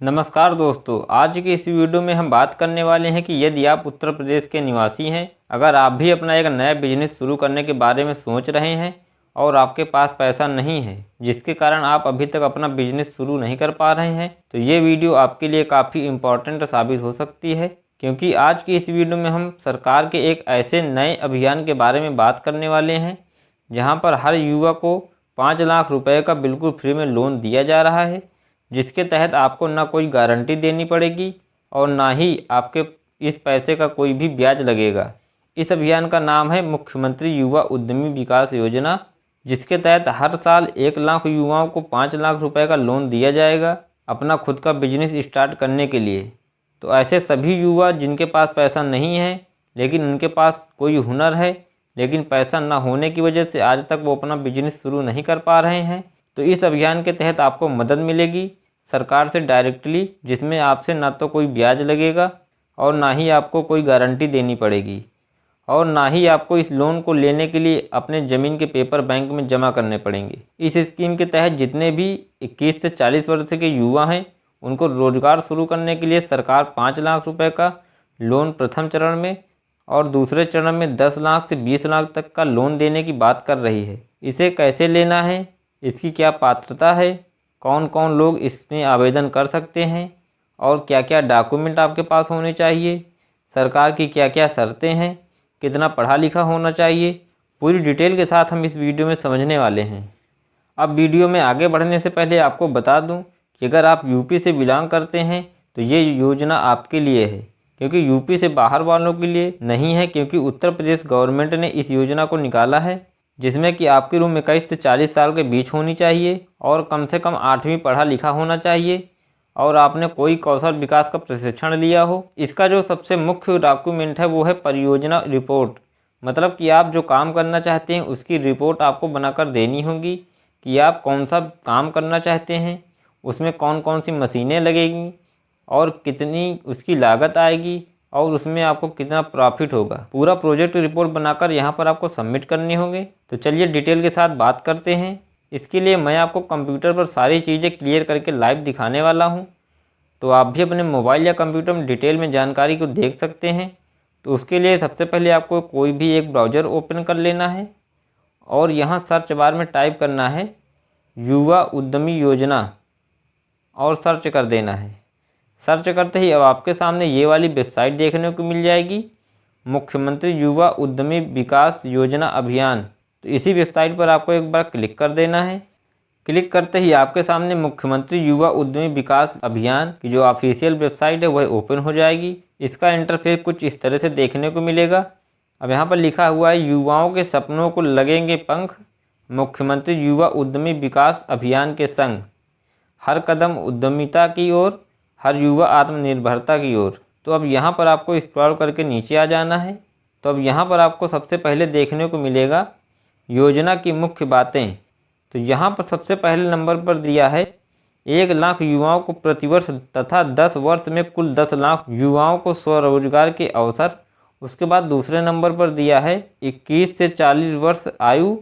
नमस्कार दोस्तों, आज की इस वीडियो में हम बात करने वाले हैं कि यदि आप उत्तर प्रदेश के निवासी हैं, अगर आप भी अपना एक नया बिजनेस शुरू करने के बारे में सोच रहे हैं और आपके पास पैसा नहीं है जिसके कारण आप अभी तक अपना बिजनेस शुरू नहीं कर पा रहे हैं, तो ये वीडियो आपके लिए काफ़ी इम्पोर्टेंट साबित हो सकती है। क्योंकि आज की इस वीडियो में हम सरकार के एक ऐसे नए अभियान के बारे में बात करने वाले हैं जहाँ पर हर युवा को 5 लाख रुपए का बिल्कुल फ्री में लोन दिया जा रहा है, जिसके तहत आपको ना कोई गारंटी देनी पड़ेगी और ना ही आपके इस पैसे का कोई भी ब्याज लगेगा। इस अभियान का नाम है मुख्यमंत्री युवा उद्यमी विकास योजना, जिसके तहत हर साल 1 लाख युवाओं को 5 लाख रुपए का लोन दिया जाएगा अपना खुद का बिजनेस स्टार्ट करने के लिए। तो ऐसे सभी युवा जिनके पास पैसा नहीं है लेकिन उनके पास कोई हुनर है, लेकिन पैसा ना होने की वजह से आज तक वो अपना बिजनेस शुरू नहीं कर पा रहे हैं, तो इस अभियान के तहत आपको मदद मिलेगी सरकार से डायरेक्टली, जिसमें आपसे ना तो कोई ब्याज लगेगा और ना ही आपको कोई गारंटी देनी पड़ेगी और ना ही आपको इस लोन को लेने के लिए अपने ज़मीन के पेपर बैंक में जमा करने पड़ेंगे। इस स्कीम के तहत जितने भी 21 से 40 वर्ष के युवा हैं उनको रोजगार शुरू करने के लिए सरकार 5 लाख रुपए का लोन प्रथम चरण में और दूसरे चरण में 10 लाख से 20 लाख तक का लोन देने की बात कर रही है। इसे कैसे लेना है, इसकी क्या पात्रता है, कौन कौन लोग इसमें आवेदन कर सकते हैं और क्या क्या डॉक्यूमेंट आपके पास होने चाहिए, सरकार की क्या क्या शर्तें हैं, कितना पढ़ा लिखा होना चाहिए, पूरी डिटेल के साथ हम इस वीडियो में समझने वाले हैं। अब वीडियो में आगे बढ़ने से पहले आपको बता दूं कि अगर आप यूपी से बिलोंग करते हैं तो ये योजना आपके लिए है, क्योंकि यूपी से बाहर वालों के लिए नहीं है। क्योंकि उत्तर प्रदेश गवर्नमेंट ने इस योजना को निकाला है जिसमें कि आपकी उम्र 21 से 40 साल के बीच होनी चाहिए और कम से कम 8वीं पढ़ा लिखा होना चाहिए और आपने कोई कौशल विकास का प्रशिक्षण लिया हो। इसका जो सबसे मुख्य डॉक्यूमेंट है वो है परियोजना रिपोर्ट, मतलब कि आप जो काम करना चाहते हैं उसकी रिपोर्ट आपको बनाकर देनी होगी कि आप कौन सा काम करना चाहते हैं, उसमें कौन कौन सी मशीनें लगेंगी और कितनी उसकी लागत आएगी और उसमें आपको कितना प्रॉफिट होगा। पूरा प्रोजेक्ट रिपोर्ट बनाकर यहाँ पर आपको सबमिट करने होंगे। तो चलिए डिटेल के साथ बात करते हैं। इसके लिए मैं आपको कंप्यूटर पर सारी चीज़ें क्लियर करके लाइव दिखाने वाला हूँ, तो आप भी अपने मोबाइल या कंप्यूटर में डिटेल में जानकारी को देख सकते हैं। तो उसके लिए सबसे पहले आपको कोई भी एक ब्राउज़र ओपन कर लेना है और यहाँ सर्च बार में टाइप करना है युवा उद्यमी योजना और सर्च कर देना है। सर्च करते ही अब आपके सामने ये वाली वेबसाइट देखने को मिल जाएगी, मुख्यमंत्री युवा उद्यमी विकास योजना अभियान। तो इसी वेबसाइट पर आपको एक बार क्लिक कर देना है। क्लिक करते ही आपके सामने मुख्यमंत्री युवा उद्यमी विकास अभियान की जो ऑफिशियल वेबसाइट है वह ओपन हो जाएगी। इसका इंटरफेस कुछ इस तरह से देखने को मिलेगा। अब यहाँ पर लिखा हुआ है युवाओं के सपनों को लगेंगे पंख, मुख्यमंत्री युवा उद्यमी विकास अभियान के संग, हर कदम उद्यमिता की ओर, हर युवा आत्मनिर्भरता की ओर। तो अब यहाँ पर आपको स्क्रॉल करके नीचे आ जाना है। तो अब यहाँ पर आपको सबसे पहले देखने को मिलेगा योजना की मुख्य बातें। तो यहाँ पर सबसे पहले नंबर पर दिया है 1 लाख युवाओं को प्रतिवर्ष तथा 10 वर्ष में कुल 10 लाख युवाओं को स्वरोजगार के अवसर। उसके बाद दूसरे नंबर पर दिया है 21 से 40 वर्ष आयु,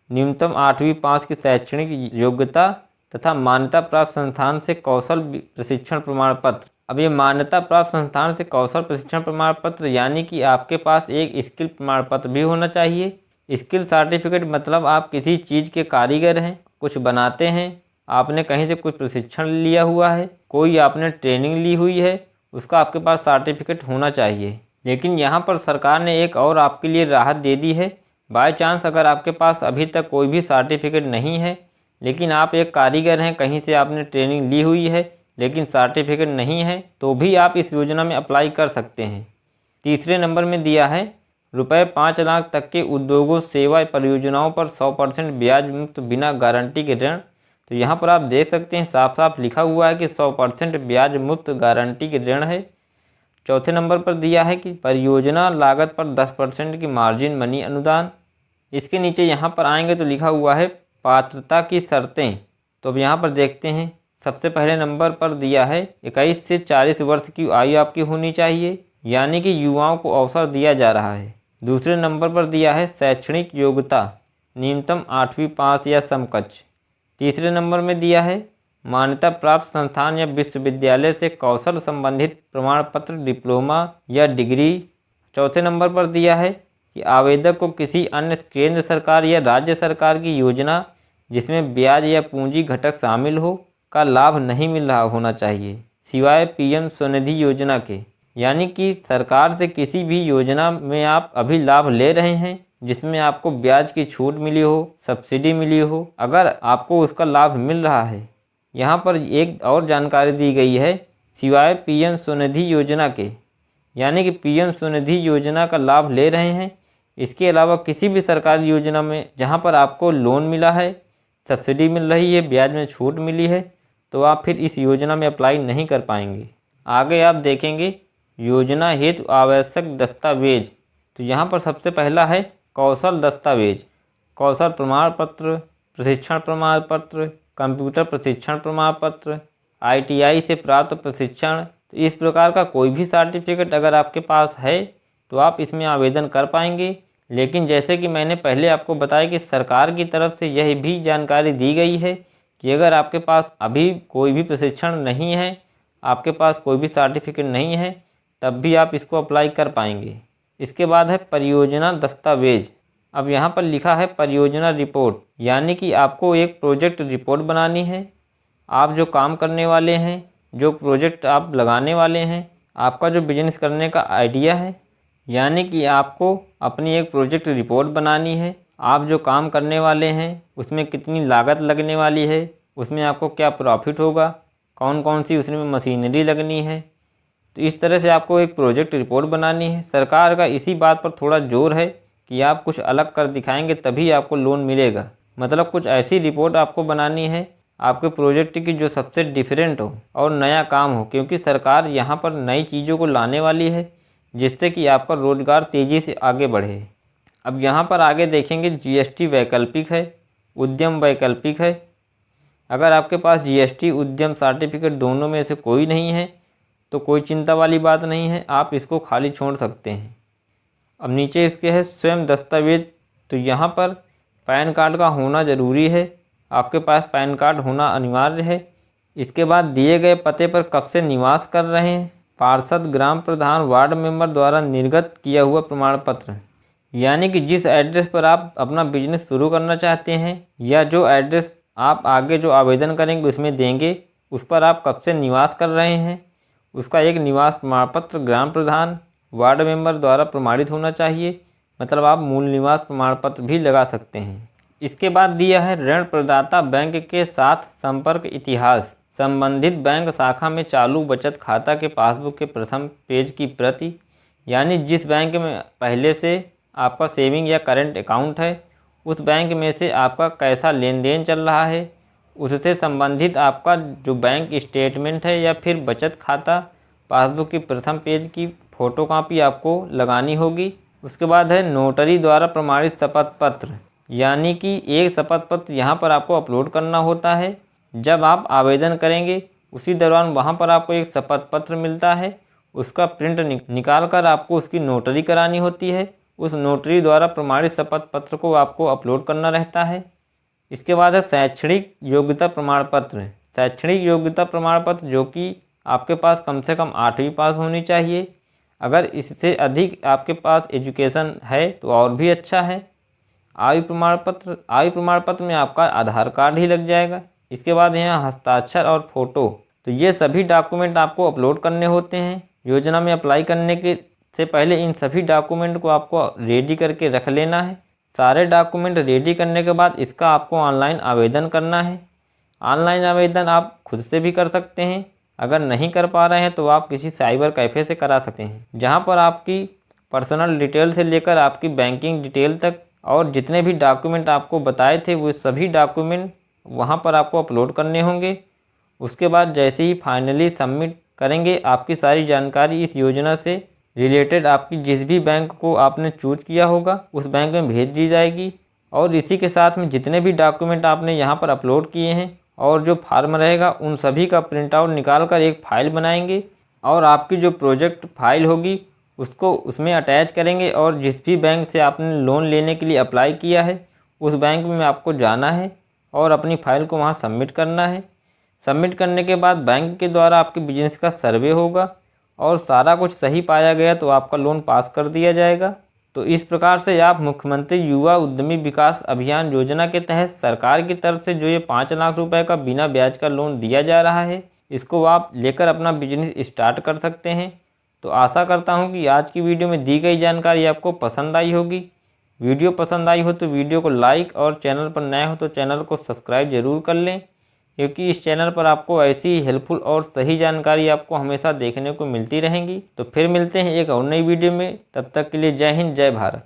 न्यूनतम 8वीं पास की शैक्षणिक योग्यता तथा मान्यता प्राप्त संस्थान से कौशल प्रशिक्षण प्रमाण पत्र। अब ये मान्यता प्राप्त संस्थान से कौशल प्रशिक्षण प्रमाण पत्र यानी कि आपके पास एक स्किल प्रमाण पत्र भी होना चाहिए। स्किल सर्टिफिकेट मतलब आप किसी चीज़ के कारीगर हैं, कुछ बनाते हैं, आपने कहीं से कुछ प्रशिक्षण लिया हुआ है, कोई आपने ट्रेनिंग ली हुई है, उसका आपके पास सर्टिफिकेट होना चाहिए। लेकिन यहाँ पर सरकार ने एक और आपके लिए राहत दे दी है। बाय चांस अगर आपके पास अभी तक कोई भी सर्टिफिकेट नहीं है लेकिन आप एक कारीगर हैं, कहीं से आपने ट्रेनिंग ली हुई है लेकिन सर्टिफिकेट नहीं है, तो भी आप इस योजना में अप्लाई कर सकते हैं। तीसरे नंबर में दिया है रुपये 5 लाख तक के उद्योगों सेवा परियोजनाओं पर 100% ब्याज मुक्त बिना गारंटी के ऋण। तो यहाँ पर आप देख सकते हैं साफ साफ लिखा हुआ है कि 100% ब्याज मुक्त गारंटी के ऋण है। चौथे नंबर पर दिया है कि परियोजना लागत पर 10% की मार्जिन मनी अनुदान। इसके नीचे यहाँ पर आएंगे तो लिखा हुआ है पात्रता की शर्तें। तो अब यहाँ पर देखते हैं, सबसे पहले नंबर पर दिया है 21 से 40 वर्ष की आयु आपकी होनी चाहिए, यानी कि युवाओं को अवसर दिया जा रहा है। दूसरे नंबर पर दिया है शैक्षणिक योग्यता, न्यूनतम 8वीं पास या समकक्ष। तीसरे नंबर में दिया है मान्यता प्राप्त संस्थान या विश्वविद्यालय से कौशल संबंधित प्रमाण पत्र, डिप्लोमा या डिग्री। चौथे नंबर पर दिया है कि आवेदक को किसी अन्य केंद्र सरकार या राज्य सरकार की योजना जिसमें ब्याज या पूंजी घटक शामिल हो का लाभ नहीं मिल रहा होना चाहिए, सिवाय पीएम स्वनिधि योजना के। यानी कि सरकार से किसी भी योजना में आप अभी लाभ ले रहे हैं जिसमें आपको ब्याज की छूट मिली हो, सब्सिडी मिली हो, अगर आपको उसका लाभ मिल रहा है। यहाँ पर एक और जानकारी दी गई है, सिवाय पीएम स्वनिधि योजना के। यानी कि पीएम स्वनिधि योजना का लाभ ले रहे हैं, इसके अलावा किसी भी सरकारी योजना में जहाँ पर आपको लोन मिला है, सब्सिडी मिल रही है, ब्याज में छूट मिली है, तो आप फिर इस योजना में अप्लाई नहीं कर पाएंगे। आगे आप देखेंगे योजना हेतु आवश्यक दस्तावेज। तो यहाँ पर सबसे पहला है कौशल दस्तावेज, कौशल प्रमाण पत्र, प्रशिक्षण प्रमाण पत्र, कंप्यूटर प्रशिक्षण प्रमाण पत्र, ITI से प्राप्त प्रशिक्षण। तो इस प्रकार का कोई भी सर्टिफिकेट अगर आपके पास है तो आप इसमें आवेदन कर पाएंगे। लेकिन जैसे कि मैंने पहले आपको बताया कि सरकार की तरफ से यह भी जानकारी दी गई है कि अगर आपके पास अभी कोई भी प्रशिक्षण नहीं है, आपके पास कोई भी सर्टिफिकेट नहीं है, तब भी आप इसको अप्लाई कर पाएंगे। इसके बाद है परियोजना दस्तावेज। अब यहाँ पर लिखा है परियोजना रिपोर्ट, यानी कि आपको एक प्रोजेक्ट रिपोर्ट बनानी है। आप जो काम करने वाले हैं, जो प्रोजेक्ट आप लगाने वाले हैं, आपका जो बिजनेस करने का आइडिया है, यानी कि आपको अपनी एक प्रोजेक्ट रिपोर्ट बनानी है। आप जो काम करने वाले हैं उसमें कितनी लागत लगने वाली है, उसमें आपको क्या प्रॉफिट होगा, कौन कौन सी उसमें मशीनरी लगनी है। तो इस तरह से आपको एक प्रोजेक्ट रिपोर्ट बनानी है। सरकार का इसी बात पर थोड़ा जोर है कि आप कुछ अलग कर दिखाएंगे तभी आपको लोन मिलेगा। मतलब कुछ ऐसी रिपोर्ट आपको बनानी है आपके प्रोजेक्ट की जो सबसे डिफरेंट हो और नया काम हो, क्योंकि सरकार यहाँ पर नई चीज़ों को लाने वाली है जिससे कि आपका रोज़गार तेज़ी से आगे बढ़े। अब यहाँ पर आगे देखेंगे GST वैकल्पिक है, उद्यम वैकल्पिक है। अगर आपके पास GST उद्यम सर्टिफिकेट दोनों में से कोई नहीं है तो कोई चिंता वाली बात नहीं है, आप इसको खाली छोड़ सकते हैं। अब नीचे इसके है स्वयं दस्तावेज। तो यहाँ पर पैन कार्ड का होना ज़रूरी है, आपके पास पैन कार्ड होना अनिवार्य है। इसके बाद दिए गए पते पर कब से निवास कर रहे हैं, पार्षद, ग्राम प्रधान, वार्ड मेंबर द्वारा निर्गत किया हुआ प्रमाण पत्र। यानी कि जिस एड्रेस पर आप अपना बिजनेस शुरू करना चाहते हैं या जो एड्रेस आप आगे जो आवेदन करेंगे उसमें देंगे, उस पर आप कब से निवास कर रहे हैं, उसका एक निवास प्रमाण पत्र ग्राम प्रधान, वार्ड मेंबर द्वारा प्रमाणित होना चाहिए। मतलब आप मूल निवास प्रमाण पत्र भी लगा सकते हैं। इसके बाद दिया है ऋण प्रदाता बैंक के साथ संपर्क इतिहास। संबंधित बैंक शाखा में चालू बचत खाता के पासबुक के प्रथम पेज की प्रति। यानी जिस बैंक में पहले से आपका सेविंग या करंट अकाउंट है, उस बैंक में से आपका कैसा लेन देन चल रहा है, उससे संबंधित आपका जो बैंक स्टेटमेंट है या फिर बचत खाता पासबुक की प्रथम पेज की फ़ोटोकॉपी आपको लगानी होगी। उसके बाद है नोटरी द्वारा प्रमाणित शपथ पत्र। यानी कि एक शपथ पत्र यहाँ पर आपको अपलोड करना होता है। जब आप आवेदन करेंगे उसी दौरान वहाँ पर आपको एक शपथ पत्र मिलता है, उसका प्रिंट निकाल कर आपको उसकी नोटरी करानी होती है। उस नोटरी द्वारा प्रमाणित शपथ पत्र को आपको अपलोड करना रहता है। इसके बाद है शैक्षणिक योग्यता प्रमाण पत्र। शैक्षणिक योग्यता प्रमाण पत्र जो कि आपके पास कम से कम 8वीं पास होनी चाहिए। अगर इससे अधिक आपके पास एजुकेशन है तो और भी अच्छा है। आयु प्रमाण पत्र में आपका आधार कार्ड ही लग जाएगा। इसके बाद यहाँ हस्ताक्षर और फ़ोटो। तो ये सभी डॉक्यूमेंट आपको अपलोड करने होते हैं। योजना में अप्लाई करने के से पहले इन सभी डॉक्यूमेंट को आपको रेडी करके रख लेना है। सारे डॉक्यूमेंट रेडी करने के बाद इसका आपको ऑनलाइन आवेदन करना है। ऑनलाइन आवेदन आप खुद से भी कर सकते हैं, अगर नहीं कर पा रहे हैं तो आप किसी साइबर कैफ़े से करा सकते हैं, जहां पर आपकी पर्सनल डिटेल से लेकर आपकी बैंकिंग डिटेल तक और जितने भी डॉक्यूमेंट आपको बताए थे वो सभी डॉक्यूमेंट वहां पर आपको अपलोड करने होंगे। उसके बाद जैसे ही फाइनली सबमिट करेंगे, आपकी सारी जानकारी इस योजना से रिलेटेड आपकी जिस भी बैंक को आपने चूज किया होगा उस बैंक में भेज दी जाएगी। और इसी के साथ में जितने भी डॉक्यूमेंट आपने यहाँ पर अपलोड किए हैं और जो फार्म रहेगा उन सभी का प्रिंट आउट निकाल कर एक फ़ाइल बनाएंगे और आपकी जो प्रोजेक्ट फाइल होगी उसको उसमें अटैच करेंगे। और जिस भी बैंक से आपने लोन लेने के लिए अप्लाई किया है उस बैंक में आपको जाना है और अपनी फ़ाइल को वहाँ सबमिट करना है। सबमिट करने के बाद बैंक के द्वारा आपके बिजनेस का सर्वे होगा और सारा कुछ सही पाया गया तो आपका लोन पास कर दिया जाएगा। तो इस प्रकार से आप मुख्यमंत्री युवा उद्यमी विकास अभियान योजना के तहत सरकार की तरफ से जो ये 5 लाख रुपए का बिना ब्याज का लोन दिया जा रहा है, इसको आप लेकर अपना बिजनेस स्टार्ट कर सकते हैं। तो आशा करता हूँ कि आज की वीडियो में दी गई जानकारी आपको पसंद आई होगी। वीडियो पसंद आई हो तो वीडियो को लाइक और चैनल पर नए हो तो चैनल को सब्सक्राइब जरूर कर लें, क्योंकि इस चैनल पर आपको ऐसी ही हेल्पफुल और सही जानकारी आपको हमेशा देखने को मिलती रहेंगी। तो फिर मिलते हैं एक और नई वीडियो में, तब तक के लिए जय हिंद जय भारत।